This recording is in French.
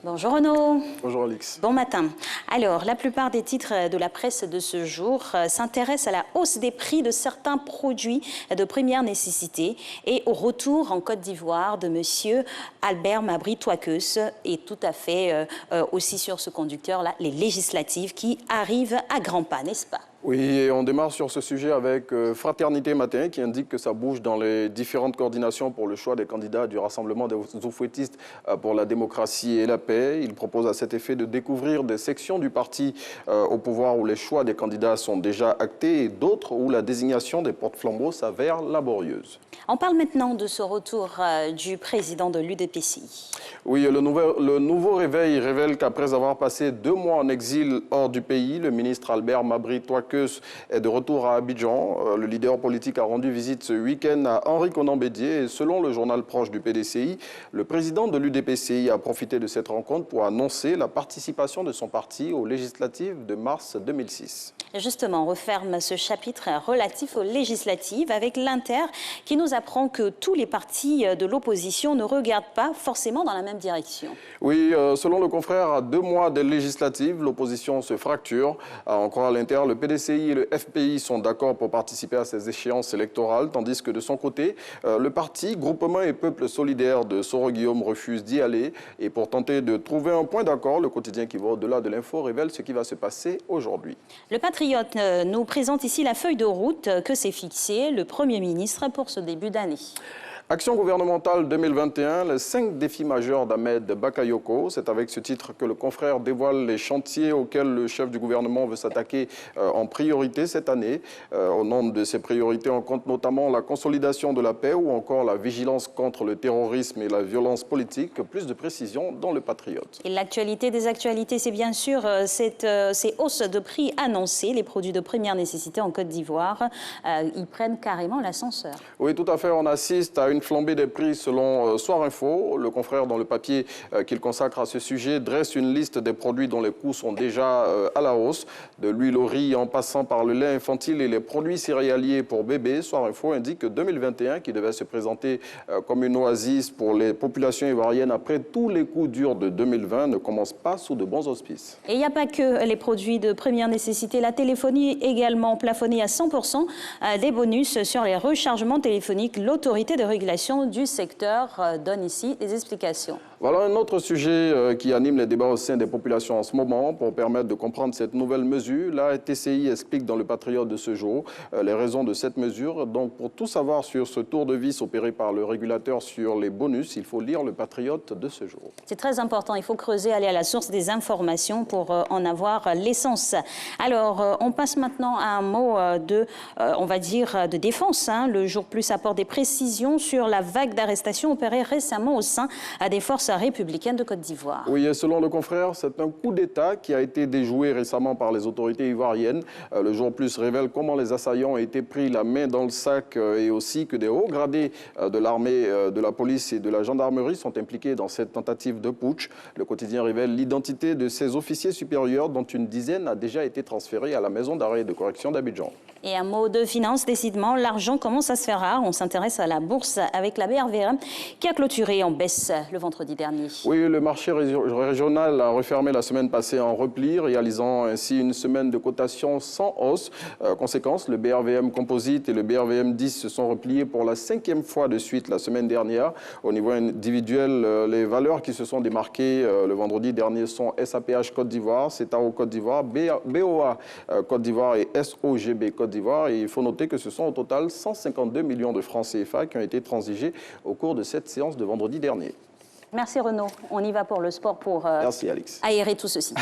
Bonjour Renaud. Bonjour Alix. Bon matin. Alors, la plupart des titres de la presse de ce jour s'intéressent à la hausse des prix de certains produits de première nécessité et au retour en Côte d'Ivoire de monsieur Albert Mabry Touakeus et tout à fait aussi sur ce conducteur-là, les législatives qui arrivent à grands pas, n'est-ce pas? Oui, et on démarre sur ce sujet avec Fraternité Matin qui indique que ça bouge dans les différentes coordinations pour le choix des candidats du Rassemblement des oufouettistes pour la démocratie et la paix. Il propose à cet effet de découvrir des sections du parti au pouvoir où les choix des candidats sont déjà actés et d'autres où la désignation des porte-flambeaux s'avère laborieuse. On parle maintenant de ce retour du président de l'UDPCI. Oui, le nouveau réveil révèle qu'après avoir passé 2 mois en exil hors du pays, le ministre Albert Mabry Touakeus est de retour à Abidjan. Le leader politique a rendu visite ce week-end à Henri Konan Bédié et selon le journal proche du PDCI, le président de l'UDPCI a profité de cette rencontre pour annoncer la participation de son parti aux législatives de mars 2006. Justement, on referme ce chapitre relatif aux législatives avec l'Inter qui nous apprend que tous les partis de l'opposition ne regardent pas forcément dans la même direction. Oui, selon le confrère, à 2 mois des législatives, l'opposition se fracture. À en croire l'Inter, le PDCI et le FPI sont d'accord pour participer à ces échéances électorales, tandis que de son côté, le parti Groupement et Peuple Solidaire de Soro Guillaume refuse d'y aller. Et pour tenter de trouver un point d'accord, le quotidien qui va au-delà de l'info révèle ce qui va se passer aujourd'hui. Le Patriote nous présente ici la feuille de route que s'est fixée le Premier ministre pour ce début d'année. Action gouvernementale 2021, les 5 défis majeurs d'Ahmed Bakayoko. C'est avec ce titre que le confrère dévoile les chantiers auxquels le chef du gouvernement veut s'attaquer en priorité cette année. Au nom de ces priorités, on compte notamment la consolidation de la paix ou encore la vigilance contre le terrorisme et la violence politique. Plus de précisions dans le Patriote. Et l'actualité des actualités, c'est bien sûr ces hausses de prix annoncées. Les produits de première nécessité en Côte d'Ivoire, ils prennent carrément l'ascenseur. Oui, tout à fait. On assiste à une flambée des prix selon Soir Info. Le confrère, dans le papier qu'il consacre à ce sujet, dresse une liste des produits dont les coûts sont déjà à la hausse. De l'huile au riz en passant par le lait infantile et les produits céréaliers pour bébés. Soir Info indique que 2021, qui devait se présenter comme une oasis pour les populations ivoiriennes après tous les coups durs de 2020, ne commence pas sous de bons auspices. Et il n'y a pas que les produits de première nécessité. La téléphonie également plafonnée à 100%. Des bonus sur les rechargements téléphoniques. L'autorité de régulation du secteur donne ici des explications. Voilà un autre sujet qui anime les débats au sein des populations en ce moment. Pour permettre de comprendre cette nouvelle mesure, la TCI explique dans le Patriote de ce jour les raisons de cette mesure. Donc pour tout savoir sur ce tour de vis opéré par le régulateur sur les bonus, il faut lire le Patriote de ce jour. C'est très important, il faut creuser, aller à la source des informations pour en avoir l'essence. Alors on passe maintenant à un mot on va dire, de défense. Le Jour Plus apporte des précisions sur la vague d'arrestations opérée récemment au sein des forces républicaines de Côte d'Ivoire. Oui, et selon le confrère, c'est un coup d'État qui a été déjoué récemment par les autorités ivoiriennes. Le Jour Plus révèle comment les assaillants ont été pris la main dans le sac et aussi que des hauts gradés de l'armée, de la police et de la gendarmerie sont impliqués dans cette tentative de putsch. Le quotidien révèle l'identité de ces officiers supérieurs dont une dizaine a déjà été transférée à la maison d'arrêt et de correction d'Abidjan. Et un mot de finance, décidément, l'argent commence à se faire rare. On s'intéresse à la bourse avec la BRVM qui a clôturé en baisse le vendredi dernier. Oui, le marché régional a refermé la semaine passée en repli, réalisant ainsi une semaine de cotation sans hausse. Conséquence, le BRVM Composite et le BRVM 10 se sont repliés pour la 5e fois de suite la semaine dernière. Au niveau individuel, les valeurs qui se sont démarquées le vendredi dernier sont SAPH Côte d'Ivoire, CETAO Côte d'Ivoire, BOA Côte d'Ivoire et SOGB Côte d'Ivoire. Et il faut noter que ce sont au total 152 millions de francs CFA qui ont été transigés au cours de cette séance de vendredi dernier. Merci Renaud. On y va pour le sport pour Merci, Alix. aérer tout ceci.